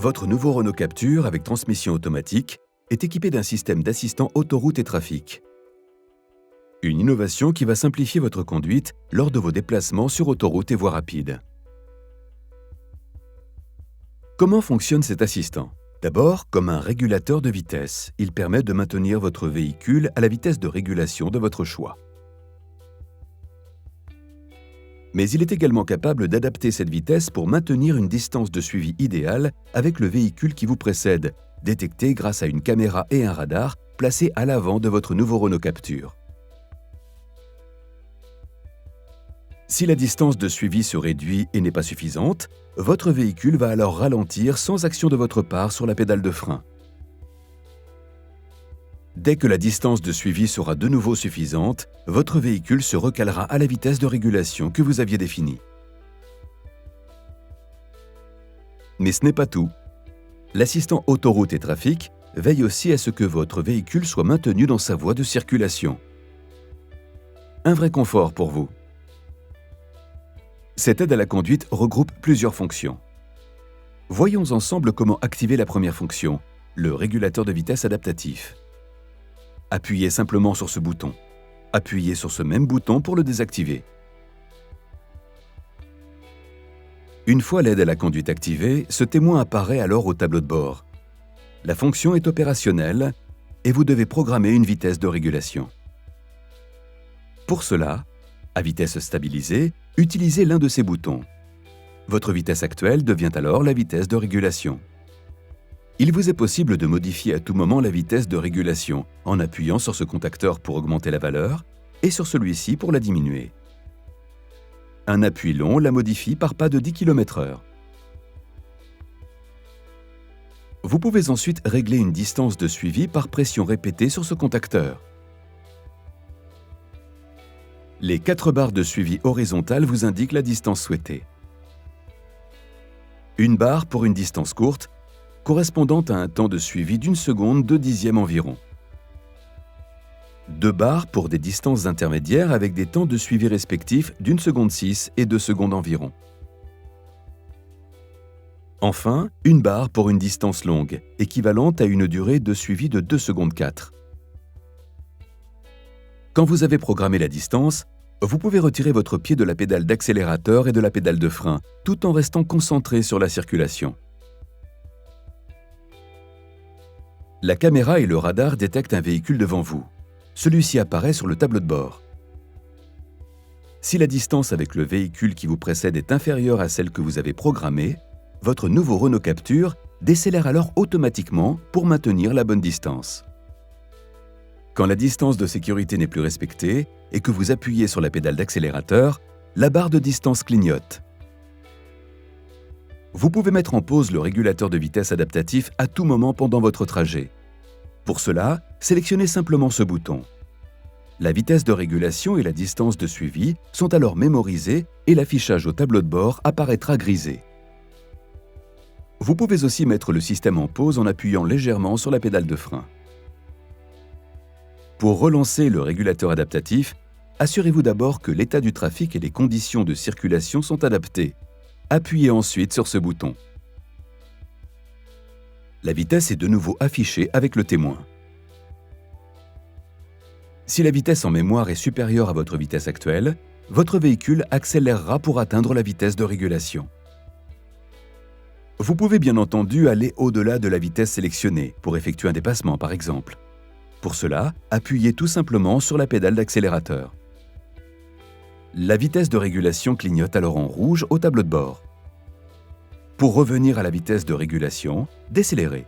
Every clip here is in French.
Votre nouveau Renault Captur avec transmission automatique est équipé d'un système d'assistant autoroute et trafic. Une innovation qui va simplifier votre conduite lors de vos déplacements sur autoroute et voies rapides. Comment fonctionne cet assistant? D'abord, comme un régulateur de vitesse, il permet de maintenir votre véhicule à la vitesse de régulation de votre choix. Mais il est également capable d'adapter cette vitesse pour maintenir une distance de suivi idéale avec le véhicule qui vous précède, détecté grâce à une caméra et un radar placés à l'avant de votre nouveau Renault Captur. Si la distance de suivi se réduit et n'est pas suffisante, votre véhicule va alors ralentir sans action de votre part sur la pédale de frein. Dès que la distance de suivi sera de nouveau suffisante, votre véhicule se recalera à la vitesse de régulation que vous aviez définie. Mais ce n'est pas tout. L'assistant autoroute et trafic veille aussi à ce que votre véhicule soit maintenu dans sa voie de circulation. Un vrai confort pour vous. Cette aide à la conduite regroupe plusieurs fonctions. Voyons ensemble comment activer la première fonction, le régulateur de vitesse adaptatif. Appuyez simplement sur ce bouton. Appuyez sur ce même bouton pour le désactiver. Une fois l'aide à la conduite activée, ce témoin apparaît alors au tableau de bord. La fonction est opérationnelle et vous devez programmer une vitesse de régulation. Pour cela, à vitesse stabilisée, utilisez l'un de ces boutons. Votre vitesse actuelle devient alors la vitesse de régulation. Il vous est possible de modifier à tout moment la vitesse de régulation en appuyant sur ce contacteur pour augmenter la valeur et sur celui-ci pour la diminuer. Un appui long la modifie par pas de 10 km/h. Vous pouvez ensuite régler une distance de suivi par pression répétée sur ce contacteur. Les 4 barres de suivi horizontales vous indiquent la distance souhaitée. Une barre pour une distance courte, correspondant à un temps de suivi d'1 seconde 2 dixièmes environ. 2 barres pour des distances intermédiaires avec des temps de suivi respectifs d'1 seconde 6 et 2 secondes environ. Enfin, une barre pour une distance longue, équivalente à une durée de suivi de 2 secondes 4. Quand vous avez programmé la distance, vous pouvez retirer votre pied de la pédale d'accélérateur et de la pédale de frein, tout en restant concentré sur la circulation. La caméra et le radar détectent un véhicule devant vous. Celui-ci apparaît sur le tableau de bord. Si la distance avec le véhicule qui vous précède est inférieure à celle que vous avez programmée, votre nouveau Renault Captur décélère alors automatiquement pour maintenir la bonne distance. Quand la distance de sécurité n'est plus respectée et que vous appuyez sur la pédale d'accélérateur, la barre de distance clignote. Vous pouvez mettre en pause le régulateur de vitesse adaptatif à tout moment pendant votre trajet. Pour cela, sélectionnez simplement ce bouton. La vitesse de régulation et la distance de suivi sont alors mémorisées et l'affichage au tableau de bord apparaîtra grisé. Vous pouvez aussi mettre le système en pause en appuyant légèrement sur la pédale de frein. Pour relancer le régulateur adaptatif, assurez-vous d'abord que l'état du trafic et les conditions de circulation sont adaptés. Appuyez ensuite sur ce bouton. La vitesse est de nouveau affichée avec le témoin. Si la vitesse en mémoire est supérieure à votre vitesse actuelle, votre véhicule accélérera pour atteindre la vitesse de régulation. Vous pouvez bien entendu aller au-delà de la vitesse sélectionnée pour effectuer un dépassement par exemple. Pour cela, appuyez tout simplement sur la pédale d'accélérateur. La vitesse de régulation clignote alors en rouge au tableau de bord. Pour revenir à la vitesse de régulation, décélérez.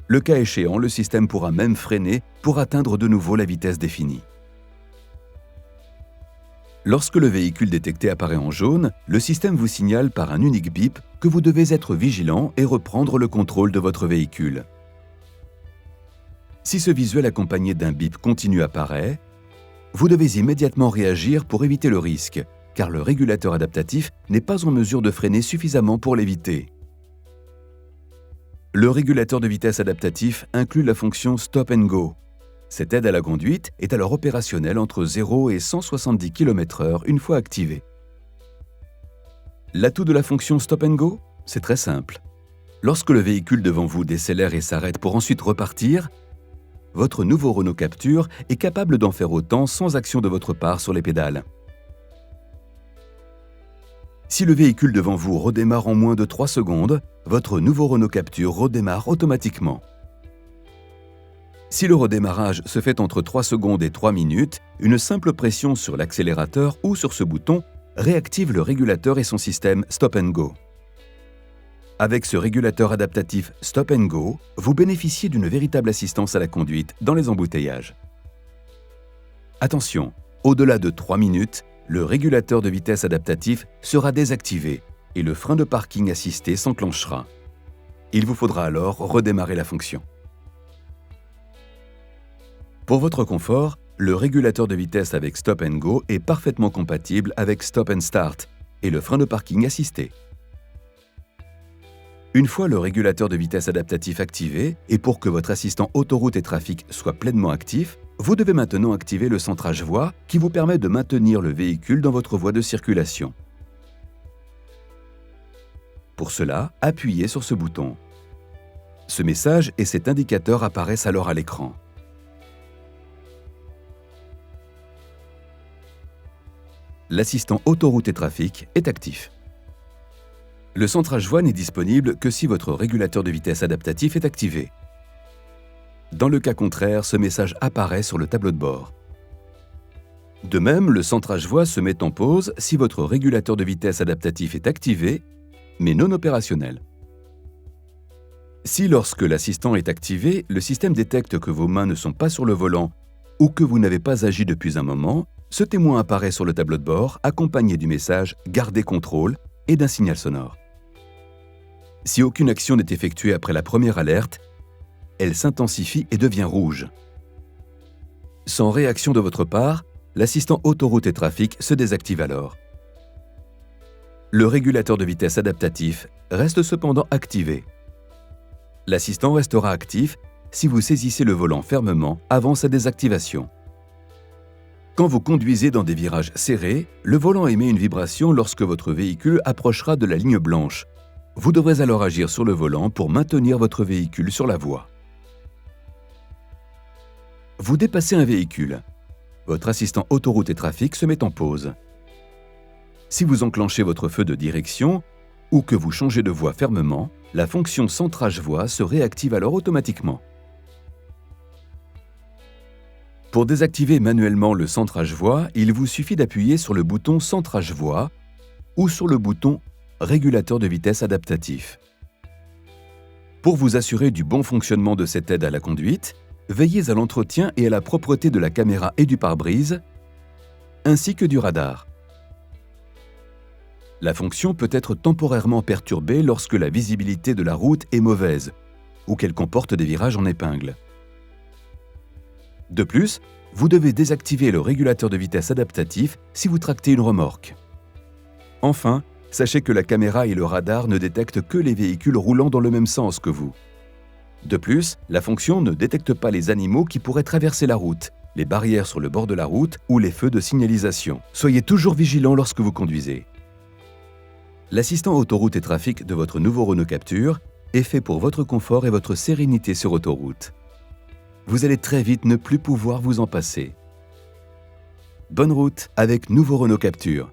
Le cas échéant, le système pourra même freiner pour atteindre de nouveau la vitesse définie. Lorsque le véhicule détecté apparaît en jaune, le système vous signale par un unique bip que vous devez être vigilant et reprendre le contrôle de votre véhicule. Si ce visuel accompagné d'un bip continu apparaît, vous devez immédiatement réagir pour éviter le risque, car le régulateur adaptatif n'est pas en mesure de freiner suffisamment pour l'éviter. Le régulateur de vitesse adaptatif inclut la fonction Stop and Go. Cette aide à la conduite est alors opérationnelle entre 0 et 170 km/h une fois activée. L'atout de la fonction Stop and Go, c'est très simple. Lorsque le véhicule devant vous décélère et s'arrête pour ensuite repartir, votre nouveau Renault Captur est capable d'en faire autant sans action de votre part sur les pédales. Si le véhicule devant vous redémarre en moins de 3 secondes, votre nouveau Renault Captur redémarre automatiquement. Si le redémarrage se fait entre 3 secondes et 3 minutes, une simple pression sur l'accélérateur ou sur ce bouton réactive le régulateur et son système Stop & Go. Avec ce régulateur adaptatif Stop & Go, vous bénéficiez d'une véritable assistance à la conduite dans les embouteillages. Attention, au-delà de 3 minutes, le régulateur de vitesse adaptatif sera désactivé et le frein de parking assisté s'enclenchera. Il vous faudra alors redémarrer la fonction. Pour votre confort, le régulateur de vitesse avec Stop & Go est parfaitement compatible avec Stop & Start et le frein de parking assisté. Une fois le régulateur de vitesse adaptatif activé, et pour que votre assistant autoroute et trafic soit pleinement actif, vous devez maintenant activer le centrage voie qui vous permet de maintenir le véhicule dans votre voie de circulation. Pour cela, appuyez sur ce bouton. Ce message et cet indicateur apparaissent alors à l'écran. L'assistant autoroute et trafic est actif. Le centrage voie n'est disponible que si votre régulateur de vitesse adaptatif est activé. Dans le cas contraire, ce message apparaît sur le tableau de bord. De même, le centrage voie se met en pause si votre régulateur de vitesse adaptatif est activé, mais non opérationnel. Si lorsque l'assistant est activé, le système détecte que vos mains ne sont pas sur le volant ou que vous n'avez pas agi depuis un moment, ce témoin apparaît sur le tableau de bord accompagné du message « Gardez contrôle » et d'un signal sonore. Si aucune action n'est effectuée après la première alerte, elle s'intensifie et devient rouge. Sans réaction de votre part, l'assistant autoroute et trafic se désactive alors. Le régulateur de vitesse adaptatif reste cependant activé. L'assistant restera actif si vous saisissez le volant fermement avant sa désactivation. Quand vous conduisez dans des virages serrés, le volant émet une vibration lorsque votre véhicule approchera de la ligne blanche. Vous devrez alors agir sur le volant pour maintenir votre véhicule sur la voie. Vous dépassez un véhicule. Votre assistant autoroute et trafic se met en pause. Si vous enclenchez votre feu de direction ou que vous changez de voie fermement, la fonction centrage voie se réactive alors automatiquement. Pour désactiver manuellement le centrage voie, il vous suffit d'appuyer sur le bouton centrage voie ou sur le bouton régulateur de vitesse adaptatif. Pour vous assurer du bon fonctionnement de cette aide à la conduite, veillez à l'entretien et à la propreté de la caméra et du pare-brise, ainsi que du radar. La fonction peut être temporairement perturbée lorsque la visibilité de la route est mauvaise ou qu'elle comporte des virages en épingle. De plus, vous devez désactiver le régulateur de vitesse adaptatif si vous tractez une remorque. Enfin, sachez que la caméra et le radar ne détectent que les véhicules roulant dans le même sens que vous. De plus, la fonction ne détecte pas les animaux qui pourraient traverser la route, les barrières sur le bord de la route ou les feux de signalisation. Soyez toujours vigilant lorsque vous conduisez. L'assistant autoroute et trafic de votre nouveau Renault Captur est fait pour votre confort et votre sérénité sur autoroute. Vous allez très vite ne plus pouvoir vous en passer. Bonne route avec nouveau Renault Captur.